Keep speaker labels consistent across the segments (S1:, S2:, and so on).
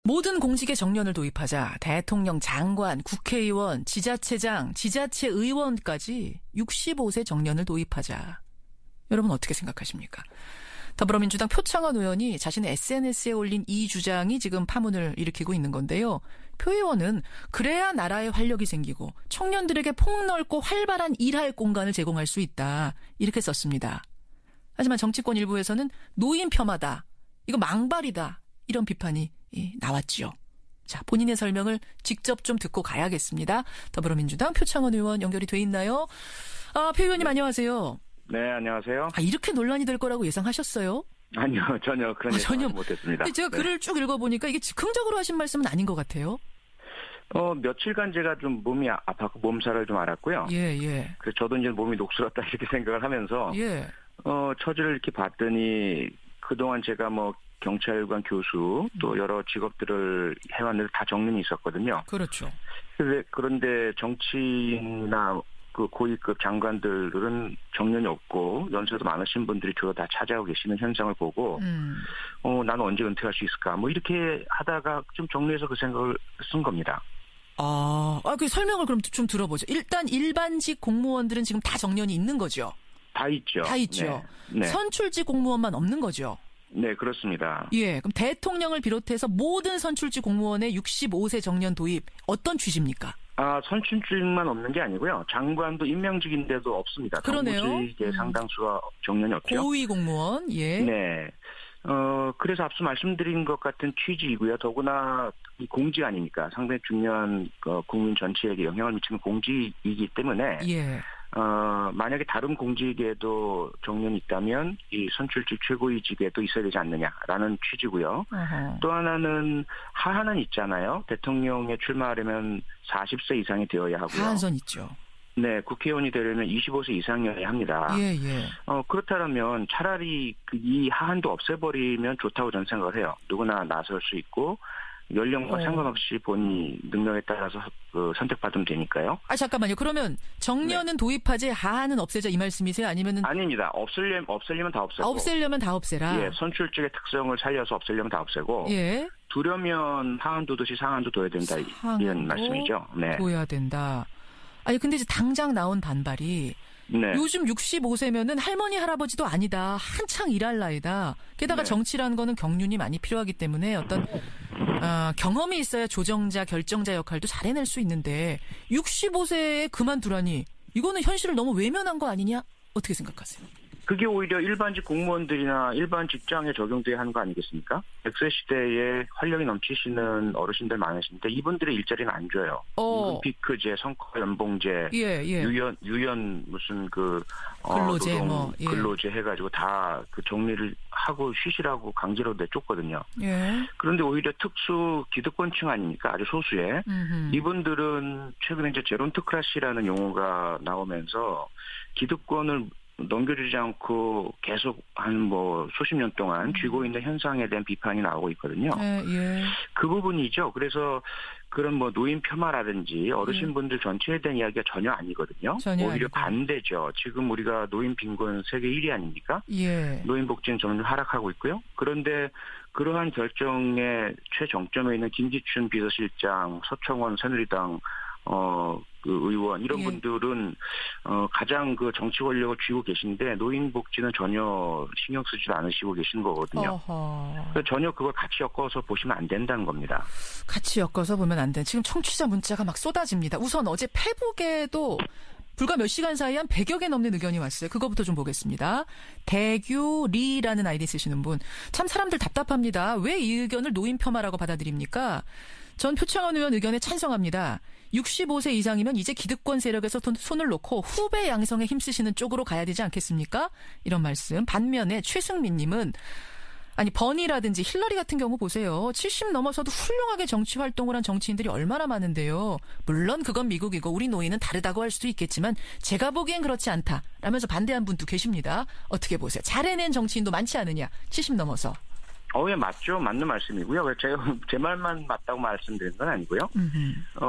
S1: 모든 공직에 정년을 도입하자. 대통령, 장관, 국회의원, 지자체장, 지자체의원까지 65세 정년을 도입하자. 여러분 어떻게 생각하십니까? 더불어민주당 표창원 의원이 자신의 SNS에 올린 이 주장이 지금 파문을 일으키고 있는 건데요. 표 의원은 그래야 나라에 활력이 생기고 청년들에게 폭넓고 활발한 일할 공간을 제공할 수 있다. 이렇게 썼습니다. 하지만 정치권 일부에서는 노인 폄하다. 이거 망발이다. 이런 비판이 나왔죠. 자, 본인의 설명을 직접 좀 듣고 가야겠습니다. 더불어민주당 표창원 의원 연결이 돼 있나요? 표 의원님 안녕하세요.
S2: 네, 안녕하세요.
S1: 이렇게 논란이 될 거라고 예상하셨어요?
S2: 아니요, 전혀 그런 예상은 못했습니다.
S1: 근데 제가 글을 쭉 읽어보니까 이게 즉흥적으로 하신 말씀은 아닌 것 같아요.
S2: 며칠간 제가 좀 몸이 아팠고 몸살을 좀 앓았고요.
S1: 예.
S2: 그래서 저도 이제 몸이 녹슬었다 이렇게 생각을 하면서 처지를 이렇게 봤더니 그동안 제가 뭐 경찰관 교수 또 여러 직업들을 해왔는데 다 정년이 있었거든요.
S1: 그렇죠.
S2: 그런데 정치인이나 그 고위급 장관들은 정년이 없고 연세도 많으신 분들이 주로 다 차지하고 계시는 현상을 보고 나는 언제 은퇴할 수 있을까 뭐 이렇게 하다가 좀 정리해서 그 생각을 쓴 겁니다.
S1: 그 설명을 그럼 좀 들어보죠. 일단 일반직 공무원들은 지금 다 정년이 있는 거죠?
S2: 다 있죠.
S1: 다 있죠.
S2: 네.
S1: 선출직 공무원만 없는 거죠?
S2: 네, 그렇습니다.
S1: 예, 그럼 대통령을 비롯해서 모든 선출직 공무원의 65세 정년 도입 어떤 취지입니까?
S2: 선출직만 없는 게 아니고요. 장관도 임명직인데도 없습니다.
S1: 그러네요.
S2: 정부직의 상당수가 정년이 없죠.
S1: 고위 공무원, 예.
S2: 네. 그래서 앞서 말씀드린 것 같은 취지이고요. 더구나 이 공직 아닙니까? 상당히 중요한 국민 전체에게 영향을 미치는 공직이기 때문에 만약에 다른 공직에도 정년이 있다면 이 선출직 최고위직에도 있어야 되지 않느냐라는 취지고요. 또 하나는 하한은 있잖아요. 대통령에 출마하려면 40세 이상이 되어야 하고요.
S1: 하한선 있죠.
S2: 네, 국회의원이 되려면 25세 이상이어야 합니다. 그렇다면 차라리 이 하한도 없애버리면 좋다고 저는 생각을 해요. 누구나 나설 수 있고 연령과 상관없이 본인 능력에 따라서 선택받으면 되니까요.
S1: 잠깐만요. 그러면 정년은 도입하지 하한은 없애자 이 말씀이세요? 아니면은?
S2: 아닙니다. 없애려면 다 없애고.
S1: 없애려면 다 없애라.
S2: 예, 선출직의 특성을 살려서 없애려면 다 없애고. 두려면 하한도 듯이 상한도 둬야 된다. 이런 말씀이죠. 네.
S1: 둬야 된다. 근데 이제 당장 나온 반발이 요즘 65세면은 할머니 할아버지도 아니다. 한창 일할 나이다. 게다가 정치라는 거는 경륜이 많이 필요하기 때문에 어떤 경험이 있어야 조정자, 결정자 역할도 잘 해낼 수 있는데 65세에 그만두라니 이거는 현실을 너무 외면한 거 아니냐? 어떻게 생각하세요?
S2: 그게 오히려 일반직 공무원들이나 일반 직장에 적용돼야 하는 거 아니겠습니까? 100세 시대에 활력이 넘치시는 어르신들 많으신데 이분들의 일자리는 안 줘요. 임금피크제, 성과 연봉제, 유연 무슨
S1: 근로제
S2: 근로제 해가지고 다 그 정리를 하고 쉬시라고 강제로 내쫓거든요. 그런데 오히려 특수 기득권층 아닙니까? 아주 소수의 이분들은 최근에 이제 제론트크라시라는 용어가 나오면서 기득권을 넘겨주지 않고 계속 한 수십 년 동안 쥐고 있는 현상에 대한 비판이 나오고 있거든요. 그 부분이죠. 그래서 그런 노인 폄하라든지 어르신분들 전체에 대한 이야기가 전혀 아니거든요. 오히려 아니고. 반대죠. 지금 우리가 노인 빈곤 세계 1위 아닙니까? 노인 복지는 점점 하락하고 있고요. 그런데 그러한 결정의 최정점에 있는 김기춘 비서실장, 서청원 새누리당 그 의원 이런 분들은 가장 그 정치 권력을 쥐고 계신데 노인 복지는 전혀 신경 쓰지 않으시고 계시는 거거든요. 그래서 전혀 그걸 같이 엮어서 보시면 안 된다는 겁니다.
S1: 같이 엮어서 보면 안 돼. 지금 청취자 문자가 막 쏟아집니다. 우선 어제 페북에도 불과 몇 시간 사이에 한 100여 개 넘는 의견이 왔어요. 그거부터 좀 보겠습니다. 대규리라는 아이디 쓰시는 분. 참 사람들 답답합니다. 왜 이 의견을 노인 폄하라고 받아들입니까? 전 표창원 의원 의견에 찬성합니다. 65세 이상이면 이제 기득권 세력에서 손을 놓고 후배 양성에 힘쓰시는 쪽으로 가야 되지 않겠습니까? 이런 말씀. 반면에 최승민 님은 버니라든지 힐러리 같은 경우 보세요. 70 넘어서도 훌륭하게 정치 활동을 한 정치인들이 얼마나 많은데요. 물론 그건 미국이고 우리 노인은 다르다고 할 수도 있겠지만 제가 보기엔 그렇지 않다. 라면서 반대한 분도 계십니다. 어떻게 보세요? 잘 해낸 정치인도 많지 않으냐? 70 넘어서.
S2: 예, 맞죠. 맞는 말씀이고요. 제가 제 말만 맞다고 말씀드린 건 아니고요.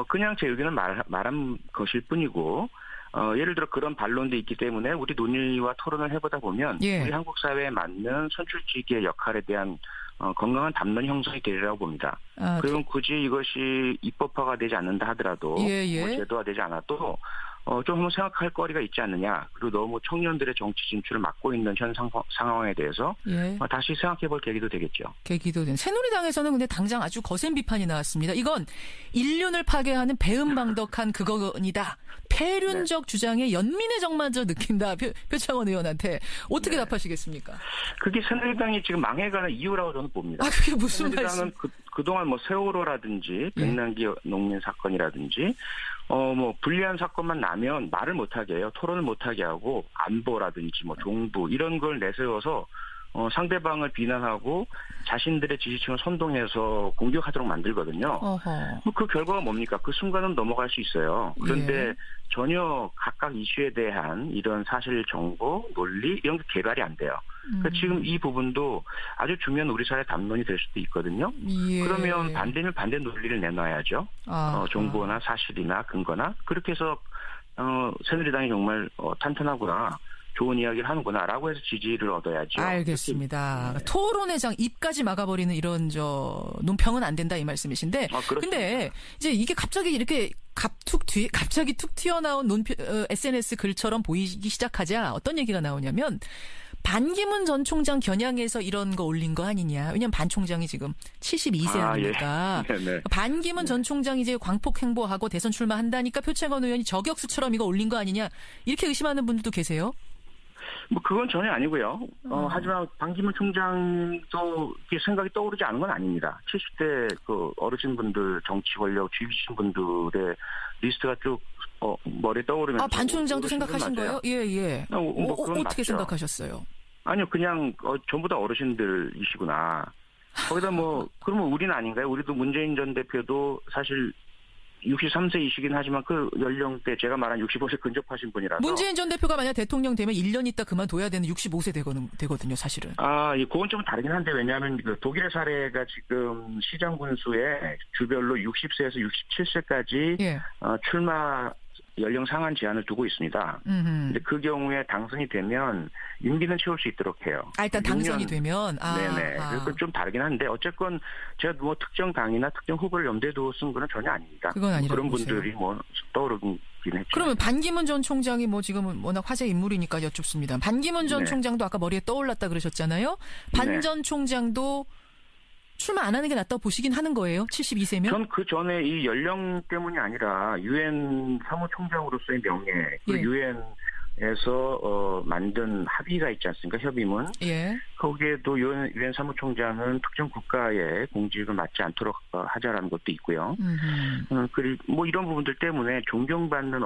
S2: 그냥 제 의견을 말한 것일 뿐이고, 예를 들어 그런 반론도 있기 때문에 우리 논의와 토론을 해보다 보면 우리 한국 사회에 맞는 선출직의 역할에 대한 건강한 담론 형성이 되리라고 봅니다. 그리고 굳이 이것이 입법화가 되지 않는다 하더라도 뭐 제도화 되지 않아도 좀 한번 생각할 거리가 있지 않느냐. 그리고 너무 청년들의 정치 진출을 막고 있는 현 상황에 대해서 다시 생각해볼 계기도 되겠죠.
S1: 계기도 된. 새누리당에서는 근데 당장 아주 거센 비판이 나왔습니다. 이건 인륜을 파괴하는 배은방덕한 그거니다. 폐륜적 주장에 연민의 정마저 느낀다. 표창원 의원한테. 어떻게 답하시겠습니까?
S2: 그게 새누리당이 지금 망해가는 이유라고 저는 봅니다.
S1: 그게 무슨 말씀?
S2: 새누리당은 그동안 뭐 세월호라든지 백남기 농민 사건이라든지 뭐 불리한 사건만 나면 말을 못하게 해요. 토론을 못하게 하고 안보라든지 뭐 종부 이런 걸 내세워서 상대방을 비난하고 자신들의 지지층을 선동해서 공격하도록 만들거든요. 그 결과가 뭡니까? 그 순간은 넘어갈 수 있어요. 그런데 전혀 각각 이슈에 대한 이런 사실 정보, 논리 이런 게 개발이 안 돼요. 그러니까 지금 이 부분도 아주 중요한 우리 사회 담론이 될 수도 있거든요. 그러면 반대면 반대 논리를 내놔야죠. 정보나 사실이나 근거나 그렇게 해서 새누리당이 정말 탄탄하구나. 좋은 이야기를 하는구나라고 해서 지지를 얻어야죠.
S1: 알겠습니다. 네. 토론회 장 입까지 막아버리는 이런 논평은 안 된다 이 말씀이신데. 근데 이제 이게 갑자기 이렇게 갑자기 툭 튀어나온 SNS 글처럼 보이기 시작하자 어떤 얘기가 나오냐면 반기문 전 총장 겨냥해서 이런 거 올린 거 아니냐. 왜냐면 반 총장이 지금 72세 아닙니까. 반기문 전 총장이 이제 광폭 행보하고 대선 출마한다니까 표창원 의원이 저격수처럼 이거 올린 거 아니냐. 이렇게 의심하는 분들도 계세요.
S2: 뭐 그건 전혀 아니고요. 하지만 반기문 총장도 생각이 떠오르지 않은 건 아닙니다. 70대 그 어르신분들, 정치 권력 쥐기신 분들의 리스트가 쭉 머리에 떠오르면서.
S1: 반 총장도 생각하신 거예요? 예. 어떻게 맞죠. 생각하셨어요? 아니요,
S2: 그냥 전부 다 어르신들이시구나. 거기다 그러면 우리는 아닌가요? 우리도 문재인 전 대표도 사실 63세이시긴 하지만 그 연령대 제가 말한 65세 근접하신 분이라서. 문재인
S1: 전 대표가 만약 대통령 되면 1년 있다 그만둬야 되는 65세 되거든요, 사실은.
S2: 그건 좀 다르긴 한데 왜냐하면 그 독일의 사례가 지금 시장 군수에 주별로 60세에서 67세까지 출마 연령 상한 제한을 두고 있습니다. 근데 그 경우에 당선이 되면 임기는 채울 수 있도록 해요.
S1: 일단 당선이 되면?
S2: 네네. 그건 좀 다르긴 한데 어쨌건 제가 특정 당이나 특정 후보를 염두에 두고 쓴 건 전혀 아닙니다.
S1: 그건 아니라고
S2: 그런
S1: 보세요.
S2: 분들이 떠오르긴 했죠.
S1: 그러면 반기문 전 총장이 지금은 워낙 화제 인물이니까 여쭙습니다. 반기문 전 총장도 아까 머리에 떠올랐다 그러셨잖아요. 반 전 총장도 출마 안 하는 게 낫다고 보시긴 하는 거예요? 72세면?
S2: 전 그 전에 이 연령 때문이 아니라 유엔 사무총장으로서의 명예, 유엔에서 만든 합의가 있지 않습니까? 협의문. 거기에도 유엔 사무총장은 특정 국가의 공직을 맡지 않도록 하자라는 것도 있고요. 그리고 이런 부분들 때문에 존경받는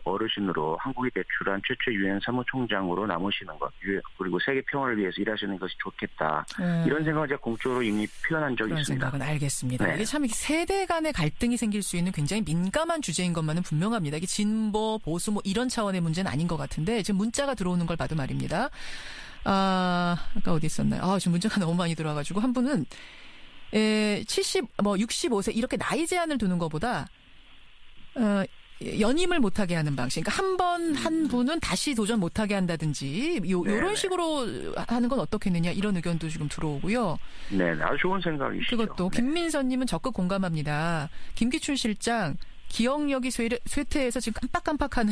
S2: 어르신으로 한국이 배출한 최초 유엔 사무총장으로 남으시는 것, 그리고 세계 평화를 위해서 일하시는 것이 좋겠다. 이런 생각을 제가 공적으로 이미 표현한 적이 있습니다.
S1: 그런 생각은 알겠습니다. 이게 참 세대 간의 갈등이 생길 수 있는 굉장히 민감한 주제인 것만은 분명합니다. 이게 진보, 보수 이런 차원의 문제는 아닌 것 같은데 지금 문자가 들어오는 걸 봐도 말입니다. 아까 어디 있었나요? 지금 문자가 너무 많이 들어와가지고 한 분은 65세 이렇게 나이 제한을 두는 것보다 연임을 못하게 하는 방식. 그러니까 한 분은 다시 도전 못하게 한다든지 이런 식으로 하는 건 어떻겠느냐 이런 의견도 지금 들어오고요.
S2: 네, 아주 좋은 생각이시죠.
S1: 그것도 김민선님은 적극 공감합니다. 김기춘 실장 기억력이 쇠퇴해서 지금 깜빡깜빡하는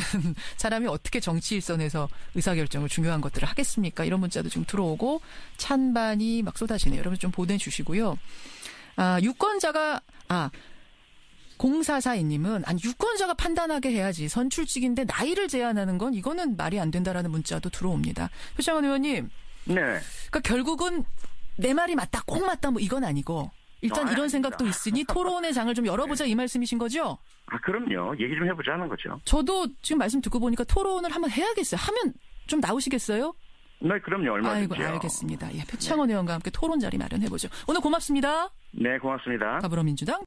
S1: 사람이 어떻게 정치 일선에서 의사결정을 중요한 것들을 하겠습니까? 이런 문자도 지금 들어오고 찬반이 막 쏟아지네요. 여러분 좀 보내주시고요. 유권자가 0442님은 유권자가 판단하게 해야지 선출직인데 나이를 제한하는 건 이거는 말이 안 된다라는 문자도 들어옵니다. 표창원 의원님.
S2: 네.
S1: 그러니까 결국은 내 말이 맞다, 꼭 맞다 이건 아니고 일단 이런 생각도 있으니 토론의 장을 좀 열어보자 이 말씀이신 거죠?
S2: 그럼요. 얘기 좀 해보자는 거죠.
S1: 저도 지금 말씀 듣고 보니까 토론을 한번 해야겠어요. 하면 좀 나오시겠어요?
S2: 네, 그럼요. 얼마든지요.
S1: 알겠습니다. 표창원 의원과 함께 토론 자리 마련해보죠. 오늘 고맙습니다.
S2: 네, 고맙습니다.
S1: 더불어민주당